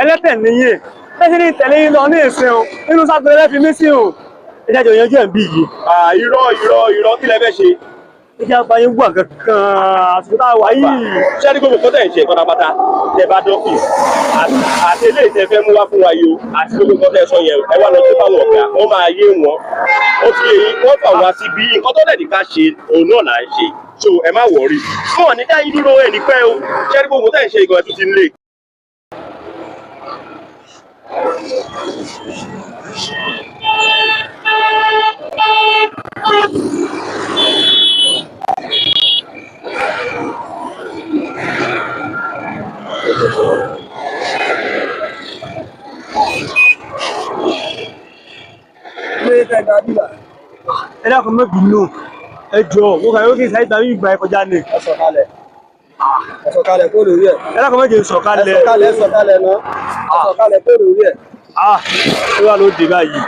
ẹlẹ́tẹ̀ nìyí bẹ́ẹ̀ ní tẹ̀lé yín lọ ní ìsìn o nínú sáfẹ́ lẹ́fi mí sí o ẹjá jọ yanjú ẹ̀ ń bí yìí. irọ́ kí lẹ fẹ́ ṣe. ẹjá bá yín wà kankan àsìkò tá a wà yìí. ṣé ẹni gbogbo kọ́tà ìṣe pátápátá tẹ bá dọ́fíìsì àti eléyìí tẹ fẹ́ mú wá fún wa yìí o àti gbogbo kọ́tà ẹ̀sọ́ yẹn ẹ wá lọ sí fáwọn ọ̀gá wọ́n máa yé wọn ó ti yẹ yín wọ́n fà wá síbi nǹkan tó dẹ̀ ní ká ṣe òun náà là ń ṣe so ẹ má wọrí fún ọ̀ ní ká yín dúró ẹ̀ ní pẹ́ o ṣé ẹni gbogbo kọ́tà ìṣe ìgbọ̀n ẹ̀ tún ti ń lè. ẹ dákun mọ́ bínú ẹ jọ̀ọ́ mo kàn yóò kí sáyé tàbí ìgbà ẹ kọjá ní. ẹ sọ̀kalẹ̀ kó lórí ẹ̀. ẹ dákun méje sọ̀kalẹ̀. ẹ sọ̀kalẹ̀ náà ẹ sọ̀kalẹ̀ kó lórí ẹ̀. ó wà ló dé báyìí.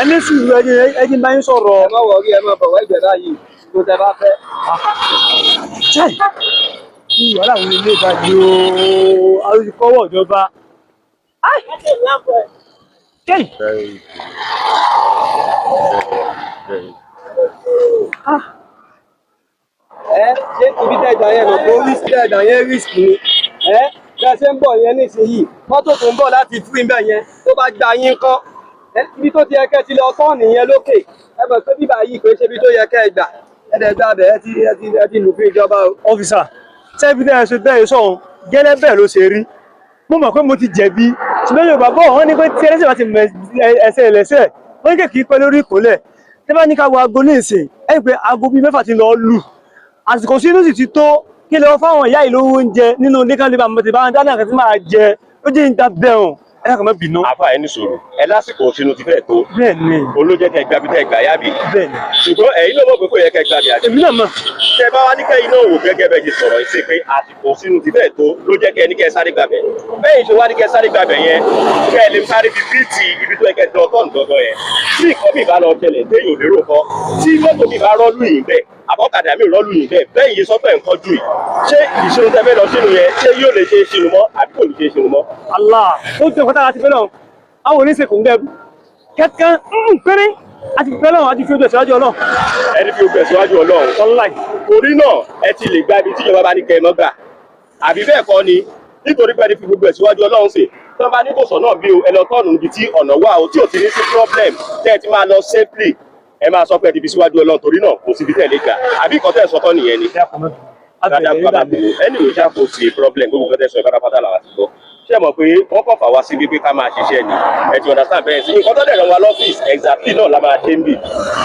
ẹni sùúrù ẹjìn bá yín sọ̀rọ̀. ẹ má wọrí ẹ má bọ̀ wá ìgbẹ́ báyìí tó tẹ bá fẹ́. ní ìwà làwọn ilé ìbàdí ooo àrùkọ́wọ́ ìjọba. Ṣé ibi tẹ̀jà yẹn lọ fún risk tẹ̀jà yẹn risk ni bẹ́ẹ̀ ṣe ń bọ̀ yẹn nísìnyí mọ́tò tó ń bọ̀ láti fún ibẹ̀ yẹn tó bá gba yín kọ́ ibi tó ti yẹ kẹ́ ti lọ tọ́ọ̀nì yẹn lókè ẹ mọ̀ pé bíbá yìí kò ṣe ibi tó yẹ kẹ́ ẹ gbà ẹ̀ẹ́dẹ̀gbà bẹ̀ ẹ ti lù fún ìjọba o. ọ́fíìsà ṣé ibi tẹ́ ẹ ṣe bẹ́ẹ̀ sọ̀hún gẹ́lẹ́ bẹ́ẹ̀ ló ṣe rí mo mọ̀ pé mo ti jẹ̀bi ṣùgbọ́n Yorùbá bọ̀ wọ́n ní pé tí ẹlẹ́sẹ̀ bá ti mọ ẹsẹ̀ ẹlẹ́sẹ̀ wọ́n ní kí pẹ́ lórí ìkólẹ̀ tí bá ní ká wo aago ní ìsìn ẹ̀ pé aago bíi 6 ti lọ lù àsìkò sínú sì ti tó kí lọ fáwọn ìyá ìlú oúnjẹ nínú oníkanlẹ́bà mọ̀tì bá ń dáná àkàtì máa jẹ ó jẹ́ ìta bẹ́ẹ̀ ẹ kàn má bínú. àfa ẹni sọ̀rọ̀ ẹ lásìkò sínú ti fẹ́ tó. bẹ́ẹ̀ni. olójẹ tẹ gbàbí tẹ gbà yábì. bẹ́ẹ̀ni. ṣùgbọ́n ẹ̀yin náà mọ̀ pé kò yẹ kẹ gbàbí àti. èmi náà mọ̀. tẹ bá wá ní kẹ́yìn náà wò gẹ́gẹ́ bẹ́ẹ̀ ti sọ̀rọ̀ ṣe pé àsìkò sínú ti fẹ́ tó ló jẹ́ kẹ́ ní kẹ́ sáré gbàbẹ̀. bẹ́ẹ̀ ṣe wá ní kẹ́ sáré gbàbẹ̀ yẹn kẹ́ ẹ lè sáré fi bíìtì ibi tó yẹ kẹ́ tẹ ọtọ́ọ̀nù gangan yẹn. tí nǹkan mi bá lọ ṣẹlẹ̀ téèyàn ò lérò kan tí mọ́tò mi bá rọ́ọ̀lù yìí bẹ́ẹ̀ àbọ̀kadà mi rọ́ọ̀lù yìí bẹ́ẹ̀ bẹ́ẹ̀ yìí sọ́tọ̀ nǹkan jù yìí ṣé ìṣirò tẹ fẹ́ lọ sínú yẹn ṣé yóò lè ṣe é ṣinú mọ́ àbí kò ní ṣe é ṣinú mọ́. Allah ó jẹ́ kọ́tà láti fẹ́ náà àwọn oníṣe kò ń gẹ́rù kẹ́kẹ́ péré àti fẹ́ náà àti fi ojú ẹ̀síwájú Ọlọ́run. ẹni fi ojú ẹ̀síwájú Ọlọ́run. Wallahi. torí náà ẹ ti lè gba ibi tí ìjọba bá ní kẹ́ ẹ mọ́ gbà àbí bẹ́ẹ̀ kọ́ ni nítorí pé ẹni fi gbogbo ẹ̀síwájú Ọlọ́run ṣe tó bá ní kò sọ náà bí o ẹ lọ tọ́ọ̀nù níbi tí ọ̀nà wà o tí ò ti ní sí problem tẹ́ ẹ ti máa lọ safely ẹ máa sọ pé ẹ ti fi síwájú Ọlọ́run torí náà kò síbi tẹ́ ẹ lè gbà àbí ìkọ́ tẹ́ ẹ sọ kọ́ nìyẹn ni. ẹni ìwé ṣàkó sí problem gbogbo kọ́ tẹ́ sọ ìbára làwọn àti gbọ́ ṣé mọ̀ pé wọ́n kàn fà wá sí wípé ká máa ṣiṣẹ́ ni ẹ ti understand bẹ́ẹ̀ sí nǹkan tó dẹ̀ lọ wá lọ́fíìsì exactly náà la máa ṣe ń bì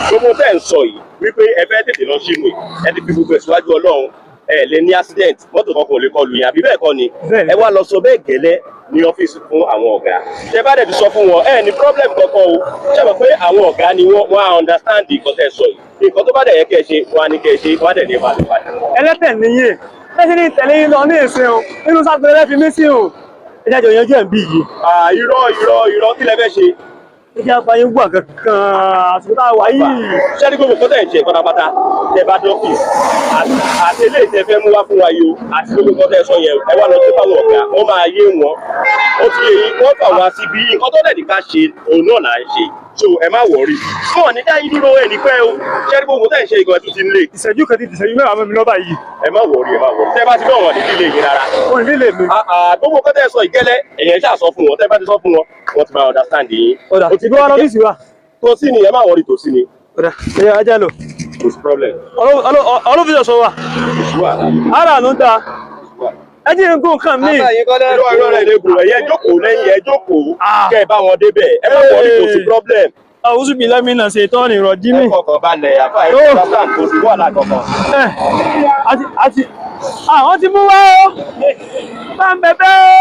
gbogbo tẹ́ ń sọ yìí wípé ẹ fẹ́ tètè lọ sínú ẹ ti fi gbogbo ẹ̀síwájú Ọlọ́run ẹ lè ní accident mọ́tò kankan ò lè kọlù yín àbí bẹ́ẹ̀ kọ́ ni ẹ wá lọ sọ bẹ́ẹ̀ gẹ́lẹ́ ní ọ́fíìsì fún àwọn ọ̀gá ṣé bá dẹ̀ ti sọ fún wọn ẹ ní problem kankan o ṣé mọ̀ pé àwọn ọ̀gá ni wọ́n á understand nǹkan tẹ́ sọ yìí nǹkan tó bá dẹ̀ yẹ kẹ́ ẹ ṣe wọ́n á ní kẹ́ ẹ ṣe wọ́n á dẹ̀ ní ìbálò padà. ẹlẹ́tẹ̀ nìyí bẹ́ẹ̀ ní tẹ̀lé yín lọ ní ìsìn o nínú sáfẹ́ lẹ́fi mí sí o ẹjá jọ yanjú ẹ̀ ń bí yìí. irọ́ kí lẹ fẹ́ ṣe. ẹjá bá yín wà kankan àsìkò tá a wà yìí. ṣé ẹni gbogbo kọ́tà ìṣe pátápátá tẹ bá dọ́fíìsì àti eléyìí tẹ fẹ́ mú wá fún wa yìí o àti gbogbo kọ́tà ẹ̀sọ́ yẹn ẹ wá lọ sí fáwọn ọ̀gá wọ́n máa yé wọn ó ti yẹ yín wọ́n fà wá síbi nǹkan tó dẹ̀ ní ká ṣe òun náà là ń ṣe so ẹ má wọrí fún ọ ní ká yín dúró ẹ ní pẹ́ o ṣé ẹni gbogbo tẹ̀ ń ṣe ìgbọ̀n ẹ̀ tún ti ń lè. ìṣẹ́jú kan ti ìṣẹ́jú mẹ́wàá mọ́ mi lọ́ba yìí. ẹ má wọrí tẹ bá ti bọ̀ wọ́n ní líle yìí rárá. wọ́n ní líle mi. gbogbo kọ́tà ẹ̀sọ́ ìgẹ́lẹ́ ẹ̀yẹn ṣáà sọ fún wọn tẹ bá ti sọ fún wọn wọ́n ti máa understand yín. ọ̀dà tí wọ́n lọ bíìsì wa. tòsí ni ẹ má wọrí tòsí ni. ọ̀dà ẹ̀yà ajá lọ. kò sí problem. ọlọ́fíìsì sọ wa. ara àánú dáa. ẹ jí nǹkan kan mí. irọ́ rẹ̀ lè gùn ẹ̀yẹ jókòó lẹ́yìn ẹ jókòó kẹ́ ẹ bá wọn débẹ̀ ẹ má wọrí kò sí problem. àwùjọ bíi lẹ́mìnà ṣe tọ́ ni ìrọ̀ jí mi. ẹ kọ̀ọ̀kan balẹ̀ àfa ẹ̀ kò sáà kò sí wàhálà kankan. àti àwọn ti mú wá ó bá ń bẹ̀bẹ̀ ó.